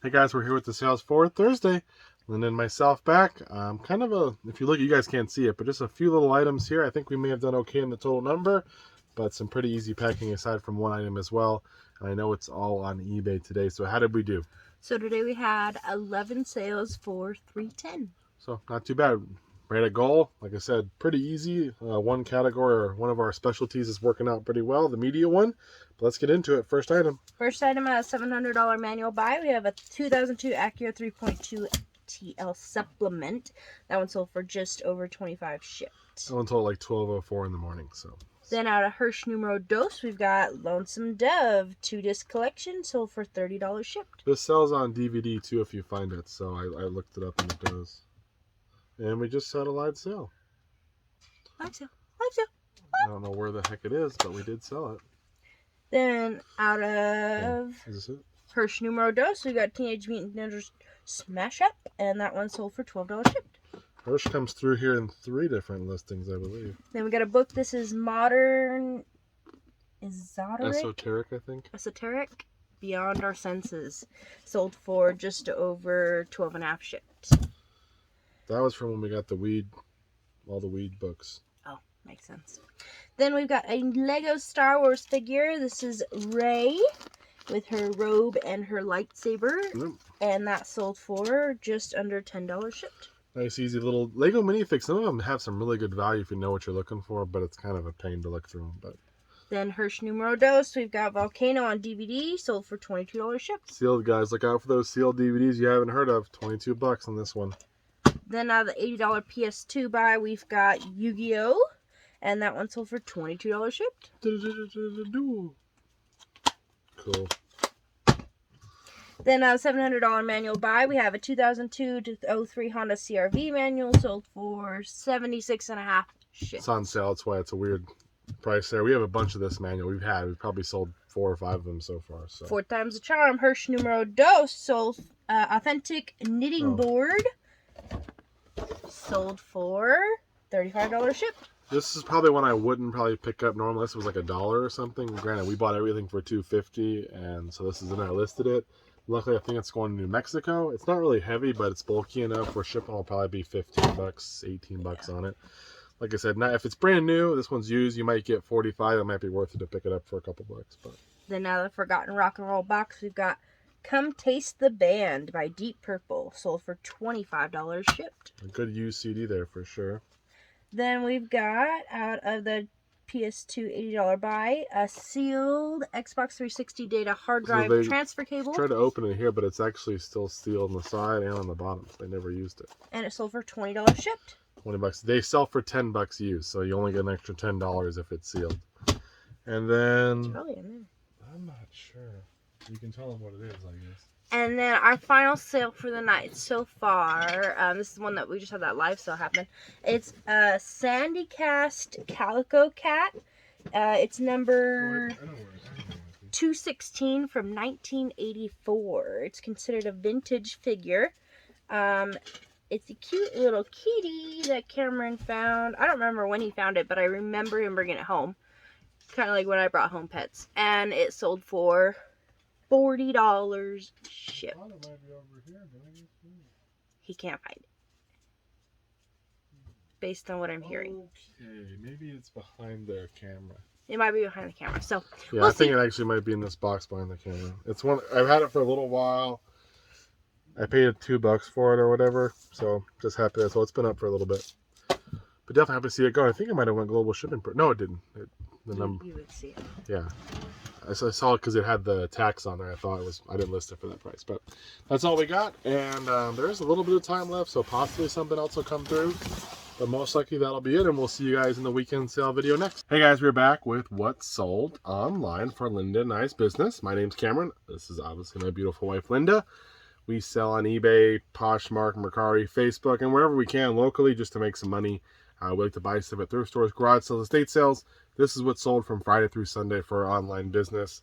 Hey guys, we're here with the sales for Thursday. Linda and myself back. Kind of if you look, you guys can't see it, but just a few little items here. I think we may have done okay in the total number, but some pretty easy packing aside from one item as well. And I know it's all on eBay today. So how did we do? So today we had 11 sales for $310. So not too bad. Right at goal. Like I said, pretty easy. One category or one of our specialties is working out pretty well, the media one. But let's get into it. First item. First item, a $700 manual buy. We have a 2002 Acura 3.2 TL supplement. That one sold for just over $25 shipped. That one told like 12:04 in the morning. So. Then out of Hirsch Numero Dos, we've got Lonesome Dove 2-disc collection, sold for $30 shipped. This sells on DVD too if you find it. So I looked it up and it does. And we just had a live sale. Live sale. Live sale. I don't know where the heck it is, but we did sell it. Then out of Hirsch Numero Dos, we got Teenage Mutant Ninja Smash Up, and that one sold for $12 shipped. Hirsch comes through here in 3 different listings, I believe. Then we got a book. This is Modern Esoteric, I think. Esoteric Beyond Our Senses. Sold for just over $12.50 shipped. That was from when we got the weed, all the weed books. Oh, makes sense. Then we've got a Lego Star Wars figure. This is Rey with her robe and her lightsaber. Yep. And that sold for just under $10 shipped. Nice, easy little Lego minifigs. Some of them have some really good value if you know what you're looking for, but it's kind of a pain to look through them. But then Hirsch Numero Dos, we've got Volcano on DVD, sold for $22 shipped. Sealed, guys. Look out for those sealed DVDs you haven't heard of. $22 on this one. Then out of the $80 PS2 buy, we've got Yu-Gi-Oh! And that one sold for $22 shipped. Cool. Then a $700 manual buy, we have a 2002 to 03 Honda CR-V manual, sold for $76.50 shipped. It's on sale. That's why it's a weird price there. We have a bunch of this manual. We've probably sold 4 or 5 of them so far. So 4 times the charm. Hirsch Numero Dos sold authentic knitting board. Sold for $35 shipped. This is probably one I wouldn't probably pick up normally. This was like $1 or something. Granted, we bought everything for $2.50, and so this is in. I listed it. Luckily, I think it's going to New Mexico. It's not really heavy, but it's bulky enough where shipping will probably be $15, $18 on it. Like I said, now if it's brand new, this one's used, you might get $45. It might be worth it to pick it up for a couple bucks. But then now the Forgotten Rock and Roll box, we've got Come Taste the Band by Deep Purple, sold for $25 shipped. A good used CD there for sure. Then we've got, out of the PS2 $80 buy, a sealed Xbox 360 data hard drive transfer cable. Try to open it here, but it's actually still sealed on the side and on the bottom. They never used it. And it sold for $20 shipped. $20. They sell for $10 used, so you only get an extra $10 if it's sealed. And then it's probably in there. I'm not sure. You can tell them what it is, I guess. And then our final sale for the night so far, this is one that we just had that live sale happen. It's a Sandy Cast Calico Cat. It's number 216 from 1984. It's considered a vintage figure. It's a cute little kitty that Cameron found. I don't remember when he found it, but I remember him bringing it home. Kind of like when I brought home pets. And it sold for $40 shipped. He can't find it. Based on what I'm hearing. Okay, maybe it's behind their camera. It might be behind the camera. So yeah, I think it actually might be in this box behind the camera. It's one I've had it for a little while. I paid $2 for it or whatever, so just happy. So it's been up for a little bit. But definitely happy to see it go. I think it might have went global shipping. No, it didn't. The number. You would see it. Yeah. I saw it because it had the tax on there. I didn't list it for that price, but that's all we got. And there's a little bit of time left, so possibly something else will come through. But most likely that'll be it, and we'll see you guys in the weekend sale video next. Hey guys, we're back with what's sold online for Linda and I's business. My name's Cameron. This is obviously my beautiful wife, Linda. We sell on eBay, Poshmark, Mercari, Facebook, and wherever we can locally just to make some money. We like to buy stuff at thrift stores, garage sales, estate sales. This is what's sold from Friday through Sunday for our online business.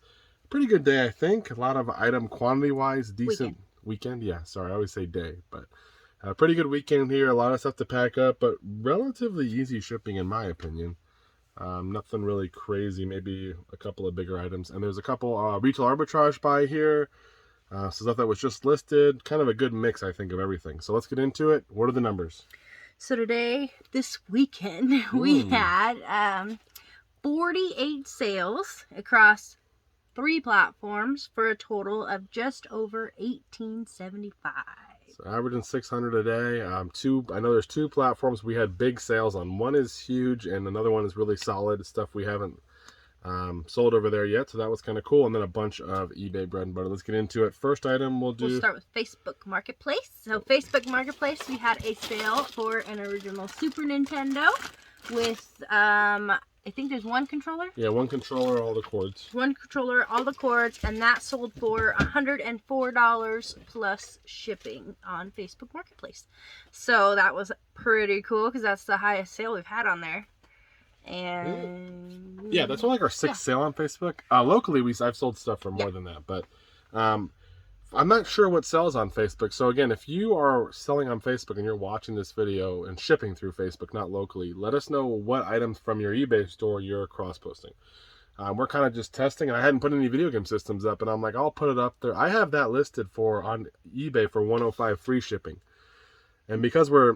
Pretty good day, I think. A lot of item quantity-wise, decent weekend. Yeah, sorry, I always say day, but a pretty good weekend here. A lot of stuff to pack up, but relatively easy shipping in my opinion. Nothing really crazy, maybe a couple of bigger items. And there's a couple retail arbitrage buy here. So stuff that was just listed, kind of a good mix, I think, of everything. So let's get into it. What are the numbers? So today, this weekend, we had 48 sales across 3 platforms for a total of just over $1,875. So averaging 600 a day. I know there's 2 platforms we had big sales on. One is huge, and another one is really solid stuff we haven't sold over there yet. So that was kind of cool. And then a bunch of eBay bread and butter. Let's get into it. First item we'll start with Facebook Marketplace. So Facebook Marketplace, we had a sale for an original Super Nintendo with I think there's 1 controller. Yeah, 1 controller, all the cords. 1 controller, all the cords, and that sold for $104 plus shipping on Facebook Marketplace. So that was pretty cool because that's the highest sale we've had on there. And yeah, that's like our 6th sale on Facebook. Locally, I've sold stuff for more than that, but I'm not sure what sells on Facebook. So again, if you are selling on Facebook and you're watching this video and shipping through Facebook, not locally, let us know what items from your eBay store you're cross-posting. We're kind of just testing, and I hadn't put any video game systems up, and I'm like, I'll put it up there. I have that listed on eBay for $105 free shipping. And because we're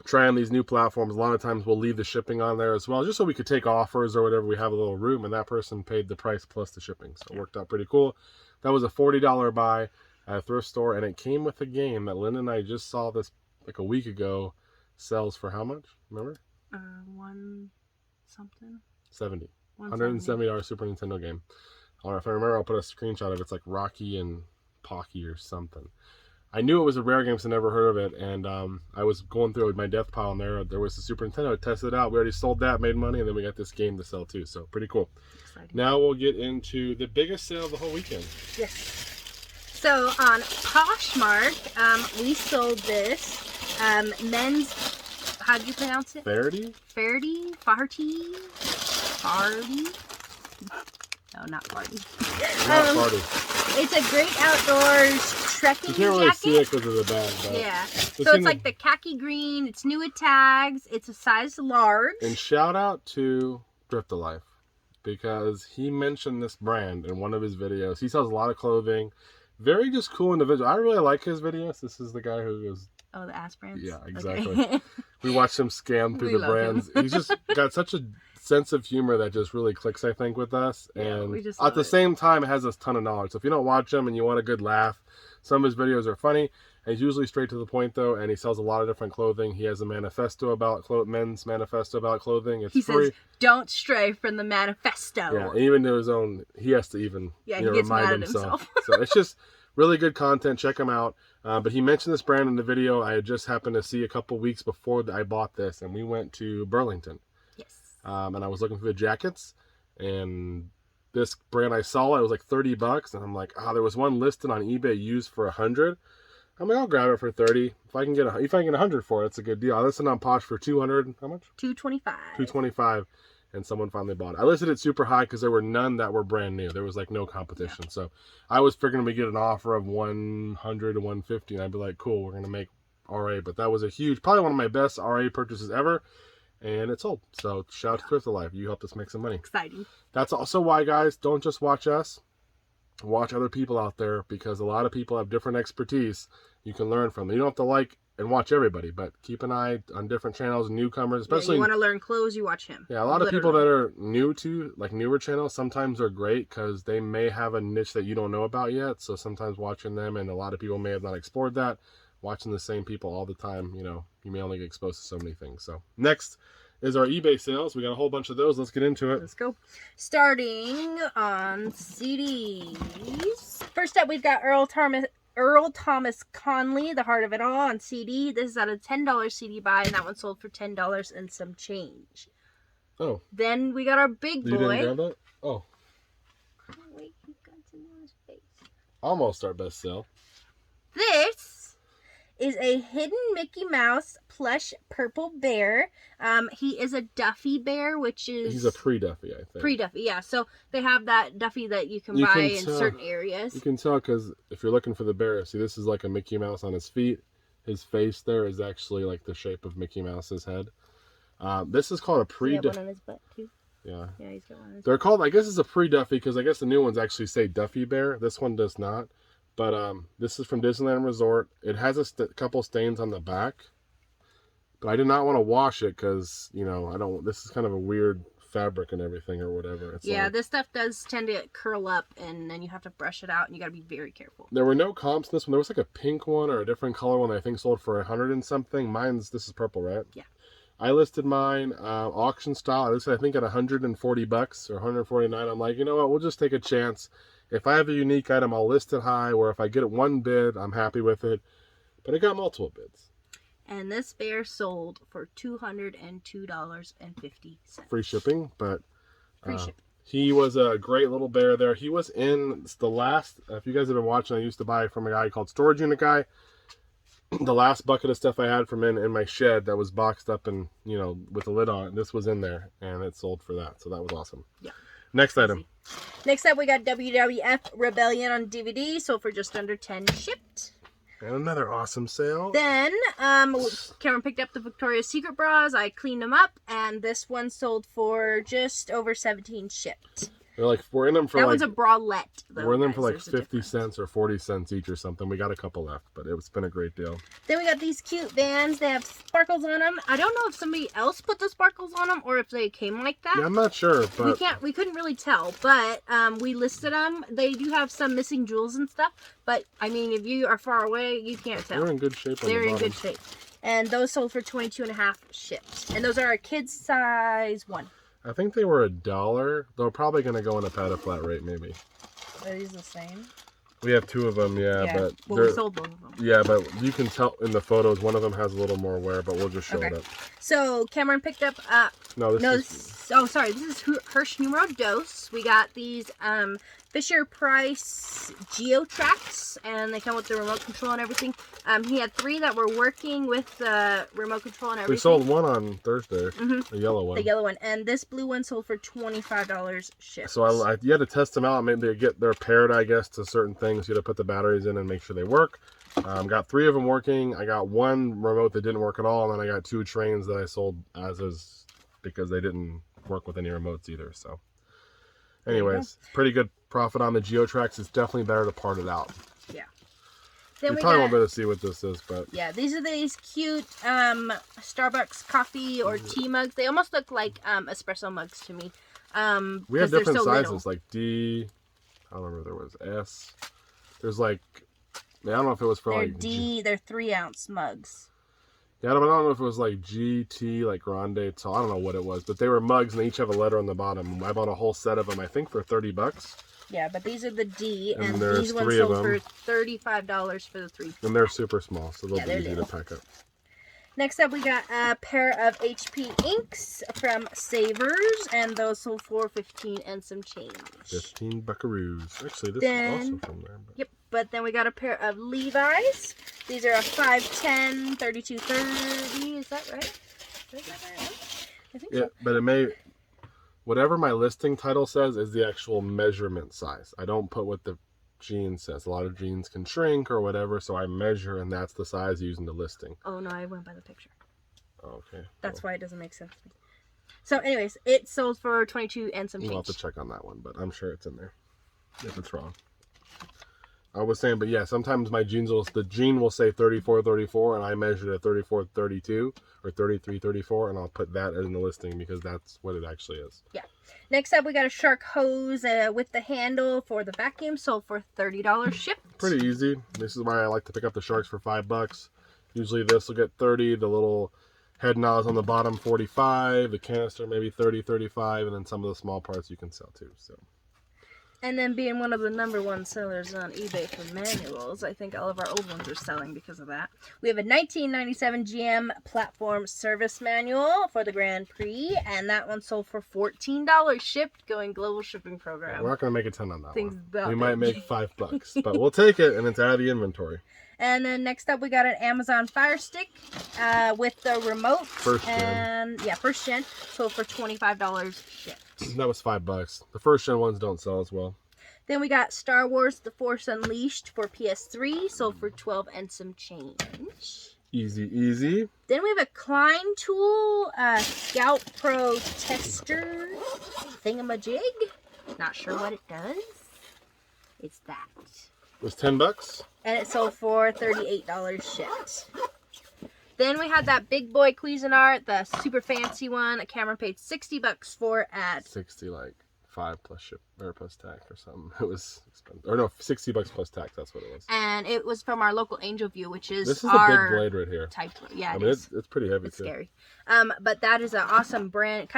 trying these new platforms, a lot of times we'll leave the shipping on there as well, just so we could take offers or whatever. We have a little room, and that person paid the price plus the shipping. So it worked out pretty cool. That was a $40 buy at a thrift store, and it came with a game that Lynn and I just saw this like a week ago. Sells for how much? Remember? $1 something. $170 Super Nintendo game. Or if I remember, I'll put a screenshot of it. It's like Rocky and Pocky or something. I knew it was a rare game, so I never heard of it, and I was going through my death pile, and there was the Super Nintendo. I tested it out. We already sold that, made money, and then we got this game to sell too. So pretty cool. Exciting. Now we'll get into the biggest sale of the whole weekend. Yes. So on Poshmark, we sold this men's. How do you pronounce it? Farty. No, not party. Not party. It's a great outdoors trekking jacket. You can't really see it because of the bag. But yeah. So it's like the khaki green. It's new with tags. It's a size large. And shout out to Thrift Life, because he mentioned this brand in one of his videos. He sells a lot of clothing. Very just cool individual. I really like his videos. This is the guy who is... Oh, the ass brands? Yeah, exactly. Okay. We watched him scam through the brands. Him. He's just got such a sense of humor that just really clicks, I think, with us. And we just at the same time, it has a ton of knowledge. So if you don't watch him and you want a good laugh, some of his videos are funny. And he's usually straight to the point, though, and he sells a lot of different clothing. He has a manifesto about men's manifesto about clothing. It's free. Says, don't stray from the manifesto. Yeah, even to his own, he has to even remind himself. So it's just really good content. Check him out. But he mentioned this brand in the video. I had just happened to see a couple weeks before I bought this, and we went to Burlington. Yes. And I was looking for the jackets, and this brand I saw, it was like $30, and I'm like, there was one listed on eBay used for $100. I'm like, I'll grab it for $30. If I can get $100 for it, it's a good deal. I listed on Posh for $200. How much? $225. $225. And someone finally bought it. I listed it super high because there were none that were brand new. There was like no competition. Yeah. So I was figuring we get an offer of $100 to $150, and I'd be like, cool, we're gonna make RA. But that was a huge, probably one of my best RA purchases ever, and it sold. So shout out to Thrift Life. You helped us make some money. Exciting. That's also why, guys, don't just watch us. Watch other people out there, because a lot of people have different expertise you can learn from. You don't have to like and watch everybody, but keep an eye on different channels, newcomers, especially. You want to learn clothes, you watch him. Yeah, a lot of people that are new to, like, newer channels, sometimes are great because they may have a niche that you don't know about yet. So sometimes watching them, and a lot of people may have not explored that, watching the same people all the time, you may only get exposed to so many things. So next is our eBay sales. We got a whole bunch of those. Let's get into it. Let's go. Starting on CDs. First up, we've got Earl Thomas Conley, The Heart of It All, on CD. This is at a $10 CD buy, and that one sold for $10 and some change. Oh. Then we got our big boy. You didn't grab that? Oh. Oh, wait, he's got some on his face. Almost our best sale. This is a hidden Mickey Mouse plush purple bear. He is a Duffy bear, which is... He's a pre-Duffy, I think. Pre-Duffy, yeah. So they have that Duffy that you can buy in certain areas. You can tell because if you're looking for the bear, see, this is like a Mickey Mouse on his feet. His face there is actually like the shape of Mickey Mouse's head. This is called a pre-Duffy. He's got one on his butt, too. Yeah. Yeah, he's got one on his They're called, I guess it's a pre-Duffy because I guess the new ones actually say Duffy Bear. This one does not. But this is from Disneyland Resort. It has a couple stains on the back, but I did not want to wash it because, you know, I don't. This is kind of a weird fabric and everything or whatever. It's yeah, like, this stuff does tend to curl up, and then you have to brush it out, and you got to be very careful. there were no comps in this one. There was like a pink one or a different color one that I think sold for 100 and something. This is purple, right? Yeah. I listed mine auction style. I listed, I think, at $140 or 149. I'm like, you know what? We'll just take a chance. If I have a unique item, I'll list it high. Or if I get it one bid, I'm happy with it. But it got multiple bids. And this bear sold for $202.50. Free shipping, but Free shipping. he was a great little bear there. He was in the last. If you guys have been watching, I used to buy from a guy called Storage Unit Guy. The last bucket of stuff I had from in my shed that was boxed up and, you know, with a lid on it, this was in there, and it sold for that. So that was awesome. Yeah. Next item. Next up, we got WWF Rebellion on DVD, sold for just under 10 shipped. And another awesome sale. Then, Cameron picked up the Victoria's Secret bras. I cleaned them up, and this one sold for just over 17 shipped. They're like, we're in them for that like... That one's a bralette, though. We're in them for like 50 cents or 40 cents each or something. We got a couple left, but it's been a great deal. Then we got these cute Vans. They have sparkles on them. I don't know if somebody else put the sparkles on them or if they came like that. Yeah, I'm not sure, but... We couldn't really tell, but we listed them. They do have some missing jewels and stuff, but, I mean, if you are far away, you can't tell. They're in good shape on the They're in bottom. good shape. And those sold for $22.50 shipped. And those are a kid's size 1. I think they were $1. They're probably going to go in a pad of flat rate, maybe. Are these the same? We have 2 of them, but well, we sold both of them. Yeah, but you can tell in the photos one of them has a little more wear, but we'll just show it up. So Cameron picked up. This is Hirsch numero dos. We got these Fisher Price Geo Tracks, and they come with the remote control and everything. He had 3 that were working with the remote control and everything. We sold one on Thursday, the yellow one. The yellow one, and this blue one sold for $25 shipped. So you had to test them out. Maybe they're paired, I guess, to certain things. You had to put the batteries in and make sure they work. Got 3 of them working. I got 1 remote that didn't work at all, and then I got 2 trains that I sold as is because they didn't work with any remotes either. So, anyways, pretty good profit on the GeoTrax. It's definitely better to part it out. Yeah. Then you probably won't be able to see what this is, but yeah, these are these cute Starbucks coffee or tea mugs. They almost look like espresso mugs to me. We have different sizes, like D. I don't remember if there was S. There's like, I don't know if it was for like D. They're 3-ounce mugs. Yeah, but I don't know if it was like GT, like Grande. So I don't know what it was, but they were mugs and they each have a letter on the bottom. I bought a whole set of them, I think, for $30. Yeah, but these are the D, and these ones sold for $35 for the 3. And they're super small, so they'll be easy to pack up. Next up, we got a pair of HP inks from Savers, and those sold for 15 and some change. 15 buckaroos. Actually, this is also from there. But... Yep, but then we got a pair of Levi's. These are a 5'10", 32/30. Is that right? I think so. But it may... Whatever my listing title says is the actual measurement size. I don't put what the jean says. A lot of jeans can shrink or whatever, so I measure, and that's the size using the listing. Oh, no, I went by the picture. Okay. That's why it doesn't make sense to me. So, anyways, it sold for 22 and some change. We'll have to check on that one, but I'm sure it's in there if it's wrong. I was saying, but yeah, sometimes my jeans the jean will say 34, and I measured at 34.32 or 33.34, and I'll put that in the listing because that's what it actually is. Yeah. Next up, we got a shark hose with the handle for the vacuum, sold for $30 shipped. Pretty easy. This is why I like to pick up the sharks for $5. Usually this will get 30. The little head nozzle on the bottom 45. The canister maybe 30, 35, and then some of the small parts you can sell too. So. And then being one of the #1 sellers on eBay for manuals, I think all of our old ones are selling because of that. We have a 1997 GM platform service manual for the Grand Prix, and that one sold for $14 shipped, going global shipping program. We're not going to make a ton on that one. That we might make $5, but we'll take it, and it's out of the inventory. And then next up, we got an Amazon Fire Stick with the remote. First gen. First gen, sold for $25 shipped. That was $5. The first gen ones don't sell as well. Then we got Star Wars The Force Unleashed for PS3, sold for $12 and some change. Easy, easy. Then we have a Klein Tool Scout Pro Tester thingamajig. Not sure what it does. It's that. was $10. And it sold for $38 shipped. Then we had that big boy Cuisinart, the super fancy one. that Cameron paid $60 for at 60 like 5 plus ship or plus tax or something. It was expensive. Or no, $60 plus tax. That's what it was. And it was from our local Angel View, which is this is our a big blade right here. type. Yeah, I mean, it's pretty heavy it's too. scary. But that is an awesome brand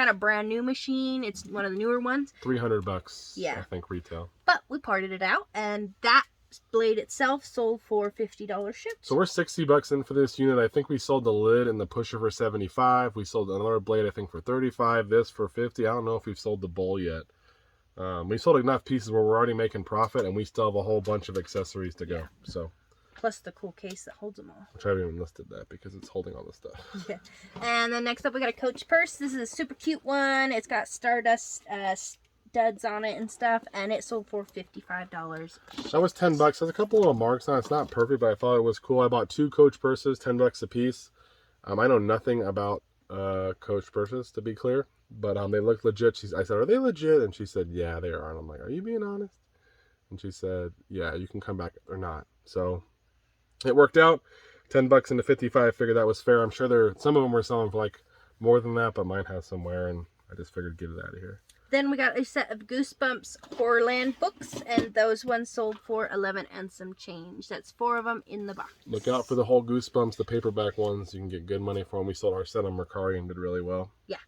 new machine. It's one of the newer ones. $300. Yeah. I think retail. But we parted it out, and that blade itself sold for $50 shipped. So we're $60 in for this unit. I think we sold the lid and the pusher for $75. We sold another blade, I think, for $35. This for $50. I don't know if we've sold the bowl yet. We sold enough pieces where we're already making profit, and we still have a whole bunch of accessories to go. Yeah. So plus the cool case that holds them all. which I haven't even listed that because it's holding all this stuff. Yeah. And then next up we got a Coach purse. This is a super cute one. It's got Stardust studs on it and stuff, and it sold for $55. That was $10. There's a couple little marks on it. It's not perfect, but I thought it was cool. I bought 2 Coach purses, $10 a piece. I know nothing about Coach purses, to be clear, but they look legit. I said, "Are they legit?" And she said, "Yeah, they are." And I'm like, "Are you being honest?" And she said, "Yeah, you can come back or not." So it worked out. $10 into 55. Figured that was fair. I'm sure some of them were selling for like more than that, but mine has somewhere, and I just figured get it out of here. Then we got a set of Goosebumps Horrorland books, and those ones sold for $11 and some change. That's 4 of them in the box. Look out for the whole Goosebumps, the paperback ones. You can get good money for them. We sold our set on Mercari and did really well. Yeah.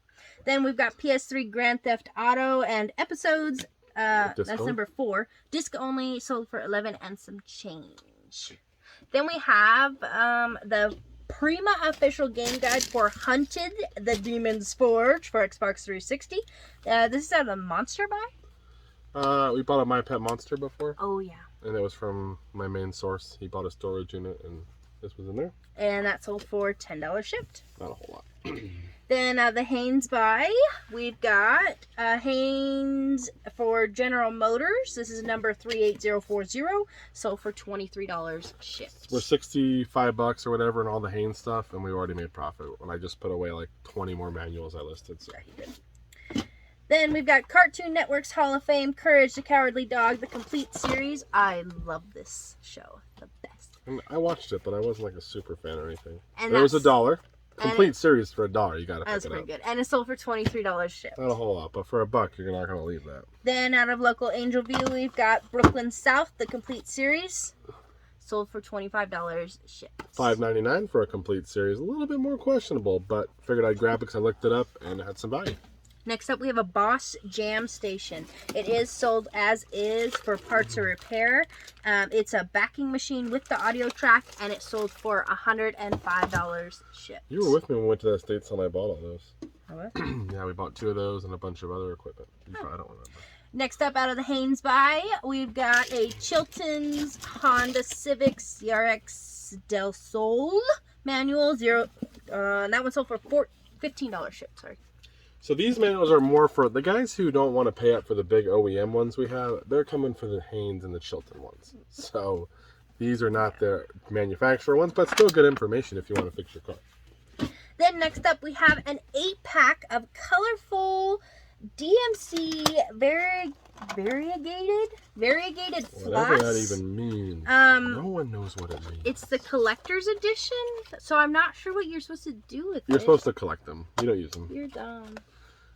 Then we've got PS3 Grand Theft Auto and Episodes. That's number 4. Disc only, sold for $11 and some change. Then we have the Prima official game guide for Hunted, the Demon's Forge for Xbox 360. This is out of the Monster Buy. We bought a My Pet Monster before. Oh yeah. And it was from my main source. He bought a storage unit, and this was in there. And that sold for $10 shipped. Not a whole lot. Then the Haynes Buy. We've got Haynes for General Motors. This is number 38040. Sold for $23 shipped. We're $65 or whatever and all the Hanes stuff, and we already made profit. And I just put away like 20 more manuals I listed. So. Yeah, he did. Then we've got Cartoon Network's Hall of Fame, Courage the Cowardly Dog, the complete series. I love this show. The best. And I watched it, but I wasn't like a super fan or anything. And it was $1. Complete it, series for $1. You gotta pick it up. That's pretty good. And it sold for $23 shipped. Not a whole lot, but for $1, you're not gonna leave that. Then out of local Angel View, we've got Brooklyn South, the complete series. Sold for $25 shipped. $5.99 for a complete series. A little bit more questionable, but figured I'd grab it because I looked it up and it had some value. Next up, we have a Boss Jam Station. It is sold as is for parts or repair. It's a backing machine with the audio track, and it sold for $105 shipped. You were with me when we went to that state sale and I bought all those. Oh, Yeah, we bought 2 of those and a bunch of other equipment. I don't remember. Next up, out of the Haynes Buy, we've got a Chilton's Honda Civic CRX Del Sol manual. That one sold for $15 shipped. Sorry. So these manuals are more for the guys who don't want to pay up for the big OEM ones we have. They're coming for the Haynes and the Chilton ones. So these are not the manufacturer ones, but still good information if you want to fix your car. Then next up, we have an 8-pack of colorful DMC variegated floss. Whatever that even means. No one knows what it means. It's the collector's edition, so I'm not sure what you're supposed to do with it. You're supposed to collect them. You don't use them. You're dumb.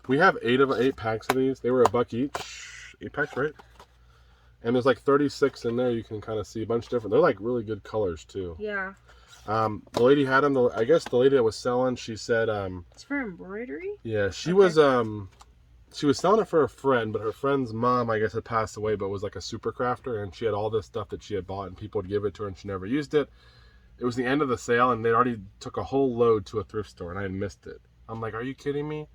We have 8 packs of these. They were $1 each. 8 packs, right? And there's like 36 in there. You can kind of see a bunch of different. They're like really good colors too. Yeah. The lady had them. I guess the lady that was selling, she said, it's for embroidery. yeah, she was selling it for a friend, but her friend's mom, I guess, had passed away, but was like a super crafter, and she had all this stuff that she had bought, and people would give it to her, and she never used it. It was the end of the sale, and they already took a whole load to a thrift store, and I had missed it. I'm like, are you kidding me?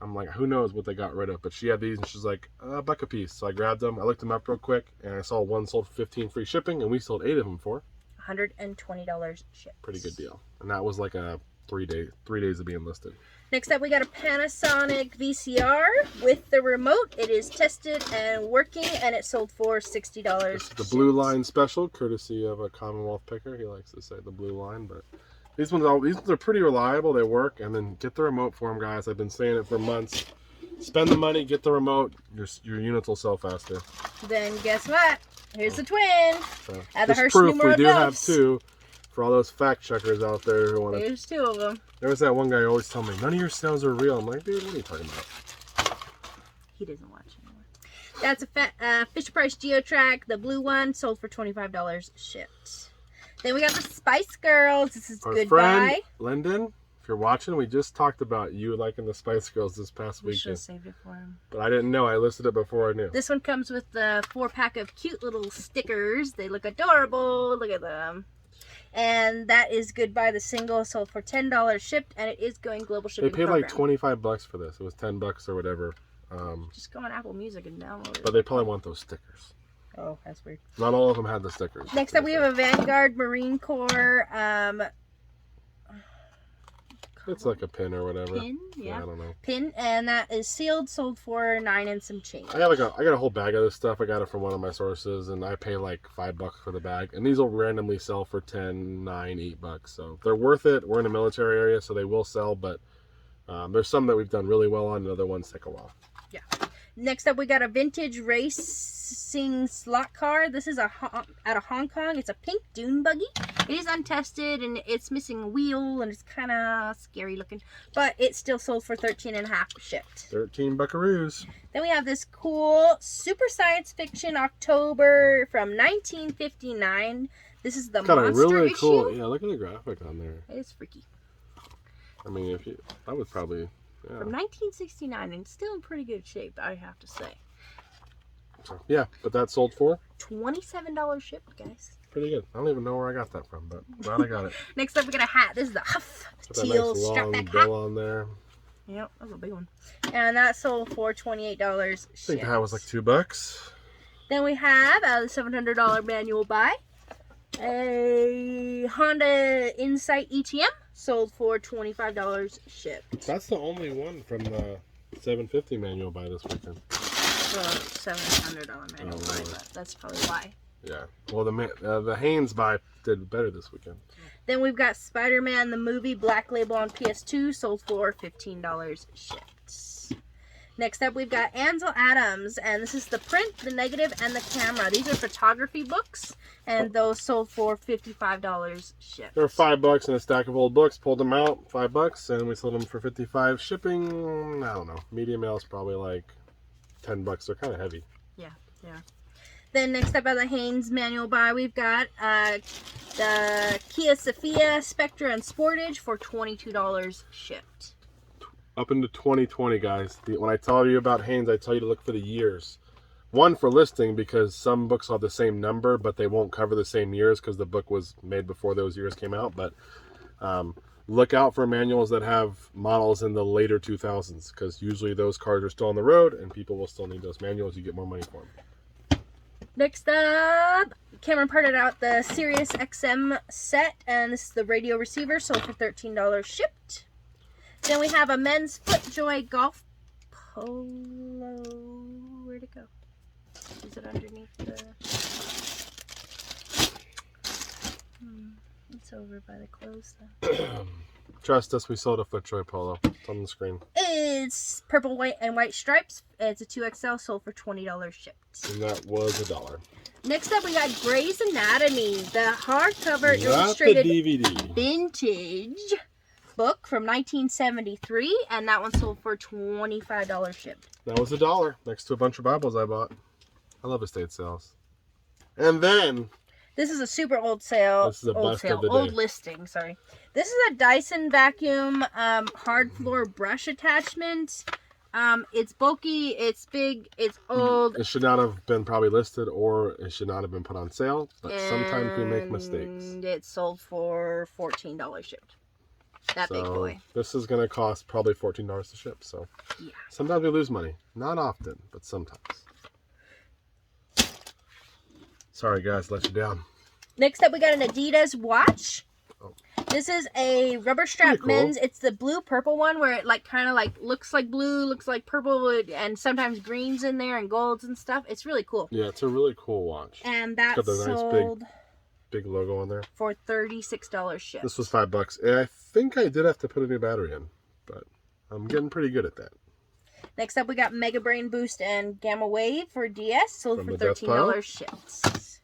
I'm like, who knows what they got rid of? But she had these, and she's like, $1 a piece. So I grabbed them. I looked them up real quick, and I saw one sold for $15 free shipping, and we sold 8 of them for $120 shipped. pretty good deal. And that was like a 3 days of being listed. Next up, we got a Panasonic VCR with the remote. It is tested and working, and it sold for $60. This is the Blue Line special, courtesy of a Commonwealth picker. He likes to say the Blue Line, but these ones are pretty reliable. They work, and then get the remote for them, guys. I've been saying it for months. Spend the money, get the remote. Your units will sell faster. Then guess what? Here's the twin. So, At the just Hearst proof Numero we do have Dos. 2. for all those fact checkers out there who want to. There's 2 of them. There was that one guy who always told me, none of your sales are real. I'm like, dude, what are you talking about? He doesn't watch anymore. That's a Fisher Price GeoTrack. The blue one sold for $25 shipped. Then we got the Spice Girls. This is Our Goodbye. friend Lyndon, if you're watching, we just talked about you liking the Spice Girls this past We should have weekend. saved it for him. But I didn't know. I listed it before I knew. This one comes with the 4-pack of cute little stickers. They look adorable. Look at them. And that is Goodbye. The single sold for $10 shipped, and it is going global They shipping paid program. like $25 for this. It was $10 or whatever. Just go on Apple Music and download it. But they probably want those stickers. Oh, that's weird. Not all of them had the stickers. Next up, we have a Vanguard Marine Corps It's like a pin or whatever. pin. Yeah, I don't know. Pin, and that is sealed, sold for $9 and some change. I got a whole bag of this stuff. I got it from one of my sources, and I pay like $5 for the bag. And these will randomly sell for $10, $9, $8. So they're worth it. We're in a military area, so they will sell. But there's some that we've done really well on, and other ones take a while. Yeah. Next up, we got a vintage racing slot car. This is out of Hong Kong. It's a pink dune buggy. It is untested, and it's missing a wheel, and it's kind of scary looking. But it still sold for $13.50 shipped. 13 buckaroos. Then we have this cool super science fiction October from 1959. This is the Got a monster really issue. cool. Yeah, look at the graphic on there. It is freaky. I mean, I would probably. Yeah. From 1969, and still in pretty good shape, I have to say. So, yeah, but that sold for $27 shipped, guys. pretty good. I don't even know where I got that from, but glad I got it. Next up, we got a hat. This is the Huff Put that teal nice strap long back hat. bill on there. Yep, that was a big one. And that sold for $28 I think shipped. the hat was like $2. Then we have out of the $700 manual buy, a Honda Insight ETM sold for $25 shipped. That's the only one from the 750 manual buy this weekend. Well, $700 manual buy, but that's probably why. Yeah. Well, the Hanes buy did better this weekend. Then we've got Spider-Man the movie Black Label on PS2 sold for $15 shipped. Next up, we've got Ansel Adams, and this is the print, the negative, and the camera. These are photography books, and those sold for $55 shipped. They were $5 in a stack of old books. Pulled them out, $5, and we sold them for $55. Shipping, I don't know. Medium mail is probably like $10. They're kind of heavy. Yeah. Then next up, at the Hanes manual buy, we've got the Kia Sophia Spectra and Sportage for $22 shipped. Up into 2020, guys. When I tell you about Hanes, I tell you to look for the years. One, for listing, because some books have the same number, but they won't cover the same years because the book was made before those years came out. But look out for manuals that have models in the later 2000s, because usually those cars are still on the road and people will still need those manuals. You get more money for them. Next up, Cameron parted out the Sirius XM set, and this is the radio receiver, sold for $13 shipped. Then we have a men's FootJoy golf polo. Where'd it go? Is it underneath the... It's over by the clothes, though. Trust us, we sold a FootJoy polo. It's on the screen. It's purple, white, and white stripes. It's a 2XL, sold for $20 shipped. And that was $1. Next up, we got Grey's Anatomy, the hardcover Not illustrated the DVD. vintage book from 1973, and that one sold for $25 shipped. That was $1 next to a bunch of Bibles I bought. I love estate sales. And then This is a super old sale. This is a bust of the day. Old listing, sorry. This is a Dyson vacuum hard floor brush attachment. It's bulky, it's big, it's old. it should not have been probably listed, or it should not have been put on sale. But sometimes we make mistakes. And it sold for $14 shipped. That big So boy. this is going to cost probably $14 to ship. So Yeah. sometimes we lose money. Not often, but sometimes. Sorry guys, let you down. Next up, we got an Adidas watch. Oh. This is a rubber strap Pretty cool. men's. It's the blue purple one where it like kind of like looks like blue, looks like purple, and sometimes greens in there and golds and stuff. It's really cool. Yeah, it's a really cool watch. And that Got the nice sold big logo on there. for $36 shipped. This was $5. And I think I did have to put a new battery in, but I'm getting pretty good at that. Next up, we got Mega Brain Boost and Gamma Wave for DS, sold From for the death $13 shipped.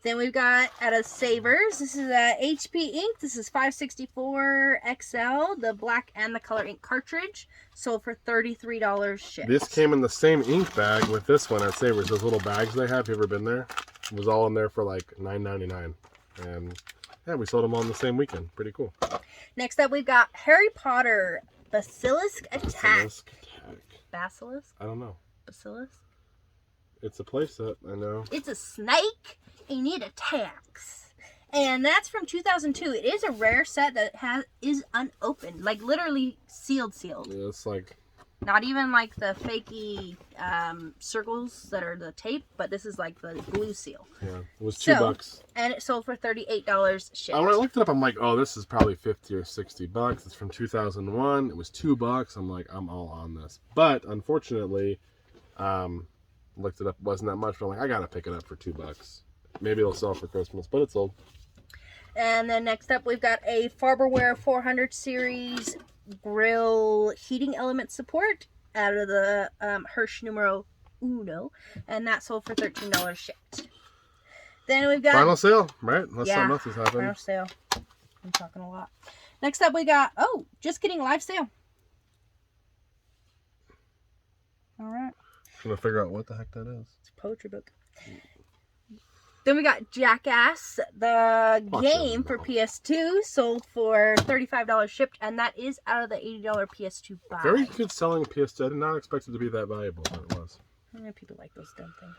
Then we've got out of Savers, this is HP ink. This is 564 XL, the black and the color ink cartridge, sold for $33 shipped. This came in the same ink bag with this one at Savers. Those little bags they have. You ever been there? It was all in there for like $9.99, and yeah, we sold them all in the same weekend. Pretty cool. Next up, we've got Harry Potter Basilisk Attack. Basilisk Attack. Basilisk? I don't know. Basilisk? It's a playset, I know. It's a snake and it attacks. And that's from 2002. It is a rare set that is unopened. Like literally sealed. Yeah, it's like... Not even like the fakey circles that are the tape, but this is like the glue seal. Yeah, it was $2. And it sold for $38 shipped. When I looked it up, I'm like, oh, this is probably $50 or $60. It's from 2001. It was $2. I'm like, I'm all on this. But unfortunately, looked it up, wasn't that much. But I'm like, I gotta pick it up for $2. Maybe it'll sell for Christmas, but it's sold. And then next up, we've got a Farberware 400 series grill heating element support out of the Hirsch numero uno, and that sold for $13 shipped. Then we've got Final sale, right? Unless something else has happened. Final sale. I'm talking a lot. Next up, we got just kidding, live sale. All right. Trying to figure out what the heck that is. It's a poetry book. Then we got Jackass, the game for PS2, sold for $35 shipped, and that is out of the $80 PS2 buy. Very good selling PS2. I did not expect it to be that valuable, but it was. I know people like those dumb things.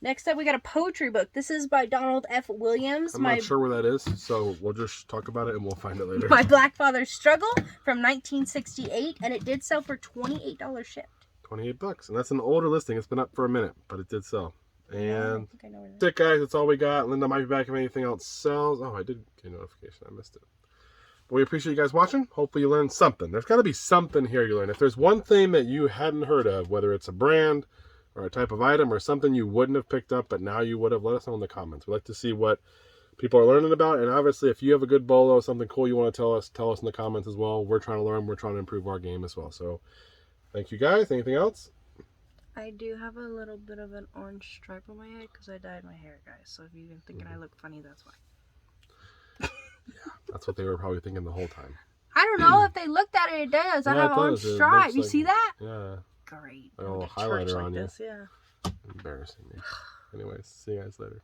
Next up, we got a poetry book. This is by Donald F. Williams. I'm not sure where that is, so we'll just talk about it and we'll find it later. My Black Father's Struggle from 1968, and it did sell for $28 shipped. $28, and that's an older listing. It's been up for a minute, but it did sell. And I know where that is. that's it, guys. That's all we got. Linda might be back if anything else sells. Oh, I did get a notification. I missed it. But we appreciate you guys watching. Hopefully you learned something. There's got to be something here you learn. If there's one thing that you hadn't heard of, whether it's a brand or a type of item or something you wouldn't have picked up, but now you would have, let us know in the comments. We'd like to see what people are learning about. And obviously, if you have a good bolo, something cool you want to tell us in the comments as well. We're trying to learn. We're trying to improve our game as well. So thank you, guys. Anything else? I do have a little bit of an orange stripe on my head because I dyed my hair, guys. So if you've been thinking I look funny, that's why. Yeah, that's what they were probably thinking the whole time. I don't know if they looked at it. It does. I have an orange stripe. You see that? Yeah. Great. A little highlighter on you. Yeah. Embarrassing me. Anyways, see you guys later.